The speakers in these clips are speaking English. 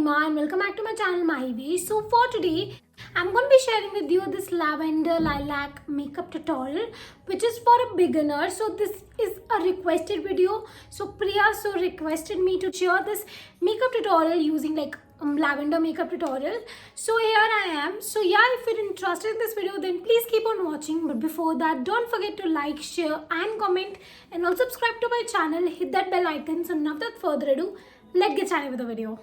Mahima and welcome back to my channel My Way. So for today, I'm going to be sharing with you this lavender lilac makeup tutorial which is for a beginner. So this is a requested video. So Priya requested me to share this makeup tutorial using lavender makeup tutorial. So here I am. So yeah, if you're interested in this video, then please keep on watching. But before that, don't forget to like, share and comment, and also subscribe to my channel. Hit that bell icon. So without further ado, let's get started with the video.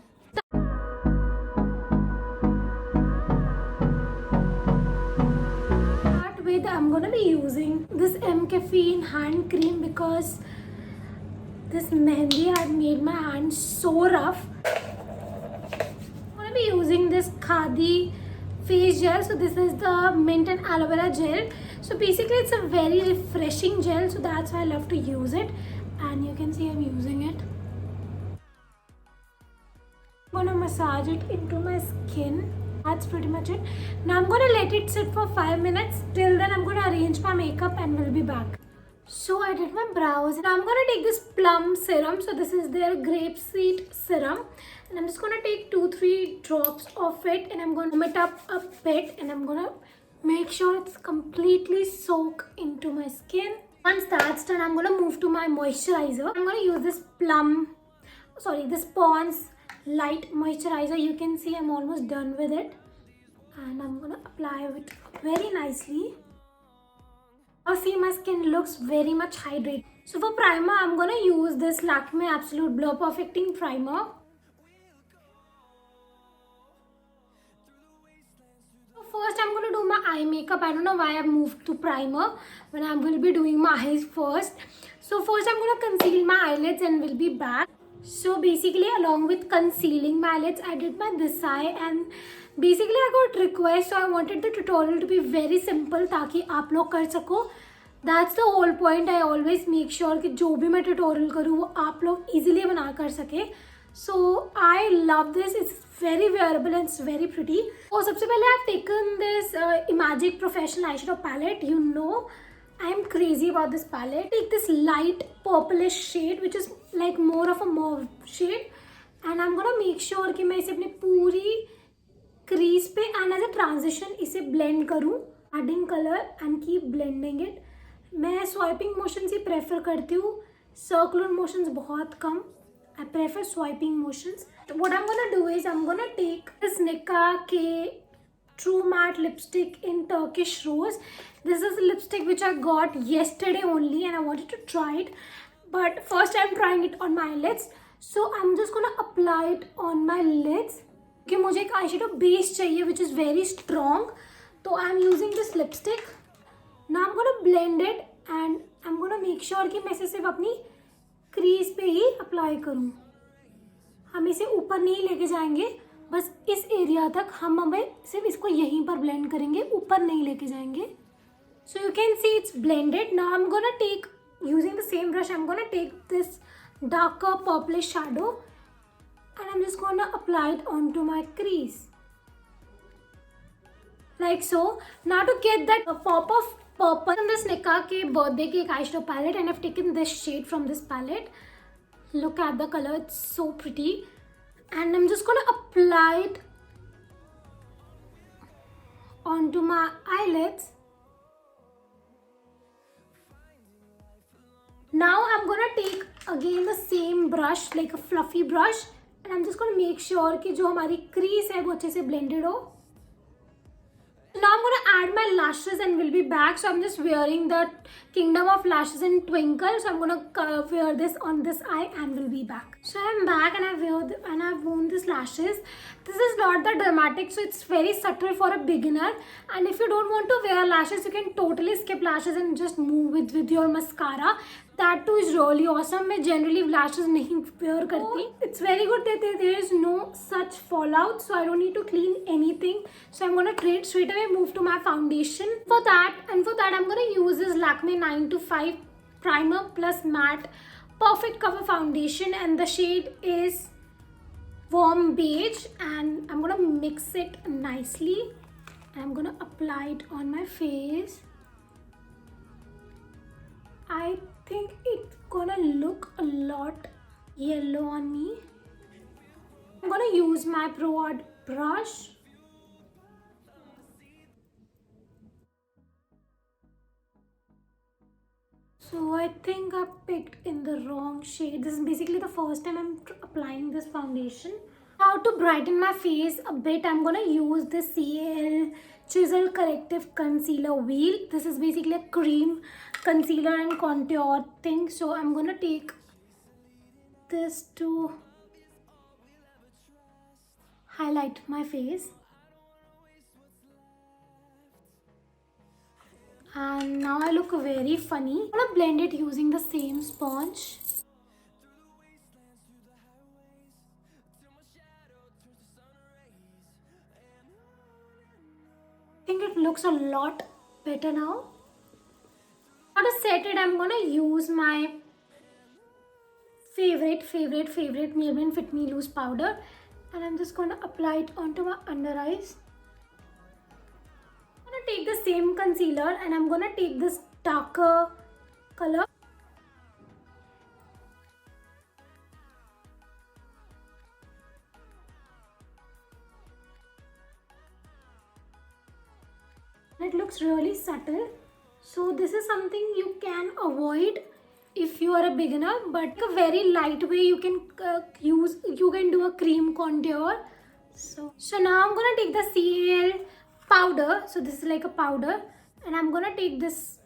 Start with, I'm gonna be using this M-Caffeine hand cream because this mehendi had made my hands so rough. I'm gonna be using this Khadi face gel. So this is the mint and aloe vera gel. So basically it's a very refreshing gel, so that's why I love to use it, and you can see I'm using it. I'm gonna massage it into my skin. That's pretty much it. Now I'm gonna let it sit for 5 minutes. Till then I'm gonna arrange my makeup and we'll be back. So I did my brows. Now I'm gonna take this plum serum. So this is their grapeseed serum, and I'm just gonna take 2-3 drops of it, and I'm gonna warm it up a bit, and I'm gonna make sure it's completely soaked into my skin. Once that's done, I'm gonna move to my moisturizer. I'm gonna use this this Pond's light moisturizer. You can see I'm almost done with it, and I'm gonna apply it very nicely. I see my skin looks very much hydrated. So for primer, I'm gonna use this Lakme Absolute Blur Perfecting Primer. So first I'm gonna do my eye makeup. I don't know why I've moved to primer when I will be doing my eyes first. So first I'm gonna conceal my eyelids and we'll be back. So basically, along with concealing my eyelids, I did my this eye, and basically I got request, so I wanted the tutorial to be very simple ताकि आप लोग कर सको. That's the whole point. I always make sure कि जो भी मैं tutorial करूँ वो आप लोग easily बना कर सके. So I love this. It's very wearable and it's very pretty. और सबसे पहले I've taken this Imagic Professional Eyeshadow Palette. You know, I am crazy about this palette. Take this light purplish shade which is like more of a mauve shade, and I'm gonna make sure कि मैं इसे अपनी पूरी crease पे and as a transition इसे blend करूँ, adding color and keep blending it. मैं swiping motions ही prefer करती हूँ, circular motions बहुत कम. I prefer swiping motions. What I'm gonna do is I'm gonna take this Nicka K True Matte lipstick in Turkish Rose. This is a lipstick which I got yesterday only, and I wanted to try it, but first I'm trying it on my lids. So I'm just gonna apply it on my lids. कि मुझे एक eyeshadow base चाहिए which is very strong, so I'm using this lipstick. Now I'm gonna blend it and I'm gonna make sure कि मैं इसे सिर्फ अपनी crease पे ही apply करूँ. हम इसे ऊपर नहीं लेके जाएंगे, बस इस एरिया तक हम हमें सिर्फ इसको यहीं पर ब्लेंड करेंगे, ऊपर नहीं लेके जाएंगे. So you can see it's blended. Now I'm gonna take, using the same brush, I'm gonna take this darker purplish shadow and I'm just gonna apply it onto my crease. Like so. Now to get that pop of purple in this Nicka K birthday cake eyeshadow palette, and I've taken this shade from this palette. Look at the color, it's so pretty. And I'm just gonna apply it onto my eyelids. Now I'm gonna take again the same brush, like a fluffy brush, and I'm just gonna make sure कि जो हमारी crease है वो अच्छे से blended हो. Now I'm gonna add my lashes and we'll be back. So I'm just wearing the Kingdom of Lashes in Twinkle. So I'm gonna wear this on this eye and we'll be back. So I'm back and I've worn these lashes. This is not that dramatic, so it's very subtle for a beginner. And if you don't want to wear lashes, you can totally skip lashes and just move with your mascara. That too is really awesome. मैं generally lashes नहीं wear करती. It's very good that there is no such fallout, so I don't need to clean anything. So I'm gonna straight away move to my foundation. For that I'm gonna use this Lakme 9 to 5 primer plus matte perfect cover foundation, and the shade is warm beige, and I'm gonna mix it nicely. I'm gonna apply it on my face. I think it's gonna look a lot yellow on me. I'm going to use my Pro Art brush. So I think I picked in the wrong shade. This is basically the first time I'm applying this foundation. Now to brighten my face a bit, I'm gonna use this CAL Chisel Corrective Concealer Wheel. This is basically a cream concealer and contour thing. So I'm gonna take this to highlight my face. And now I look very funny. I'm gonna blend it using the same sponge. I think it looks a lot better now. Now to set it, I'm gonna use my favorite Maybelline Fit Me Loose powder, and I'm just gonna apply it onto my under eyes. I'm gonna take the same concealer and I'm gonna take this darker color. It looks really subtle, so this is something you can avoid if you are a beginner, but a very light way you can do a cream contour. So now I'm gonna take the CAL powder. So this is like a powder, and I'm gonna take this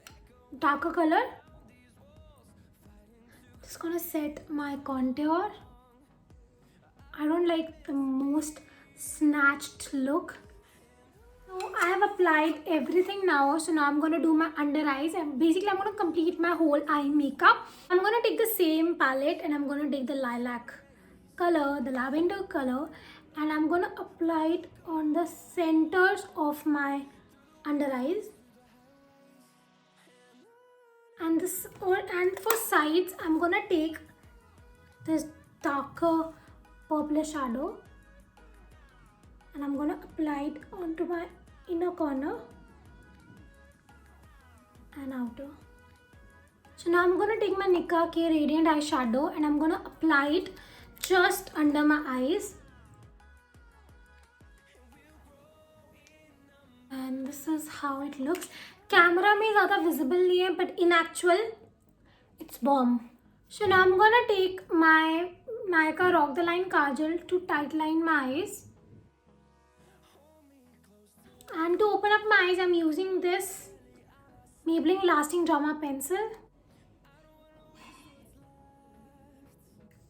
darker color. Just gonna set my contour. I don't like the most snatched look. So I have applied everything now. So now I'm going to do my under eyes, and basically I'm going to complete my whole eye makeup. I'm going to take the same palette and I'm going to take the lilac color, the lavender color, and I'm going to apply it on the centers of my under eyes. And for sides, I'm going to take this darker purple shadow and I'm going to apply it onto my inner corner and outer. So now I'm going to take my Nicka K Radiant eyeshadow and I'm going to apply it just under my eyes. And this is how it looks. Camera mein zyada visible nahi hai, but in actual it's bomb. So now I'm going to take my Nykaa Rock the Line Kajal to tightline my eyes. And to open up my eyes, I'm using this Maybelline Lasting Drama pencil.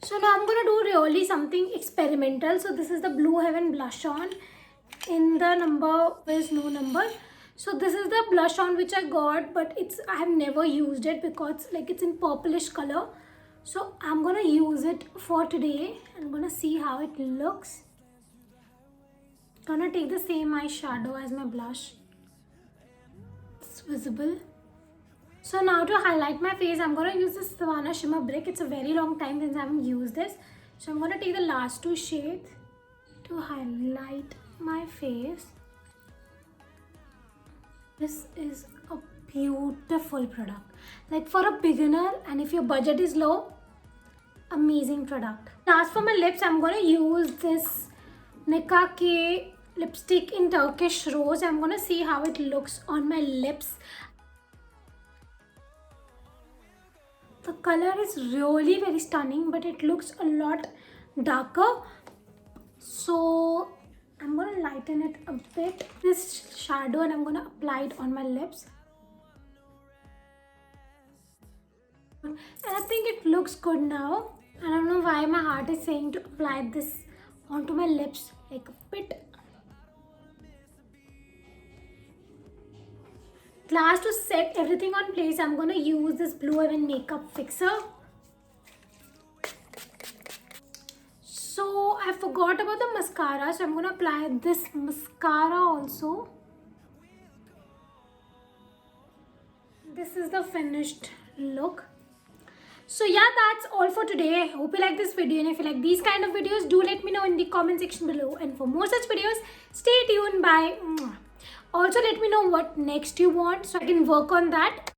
So now I'm going to do really something experimental. So this is the Blue Heaven blush on. In the number, there is no number. So this is the blush on which I got, but I have never used it because it's in purplish color. So I'm going to use it for today. I'm going to see how it looks. Gonna take the same eyeshadow as my blush. It's visible. So now to highlight my face, I'm gonna use this Savannah Shimmer Brick. It's a very long time since I haven't used this. So I'm gonna take the last two shades to highlight my face. This is a beautiful product. Like for a beginner, and if your budget is low, amazing product. Last for my lips, I'm gonna use this Nicka K lipstick in Turkish Rose. I'm gonna see how it looks on my lips. The color is really very stunning, but it looks a lot darker. So I'm gonna lighten it a bit, this shadow, and I'm gonna apply it on my lips. And I think it looks good now. I don't know why my heart is saying to apply this onto my lips like a bit. Last, to set everything on place, I'm going to use this Blue Heaven makeup fixer. So I forgot about the mascara, so I'm going to apply this mascara also. This is the finished look. So yeah, that's all for today. I hope you like this video, and if you like these kind of videos, do let me know in the comment section below. And for more such videos, stay tuned. Bye. Also, let me know what next you want so I can work on that.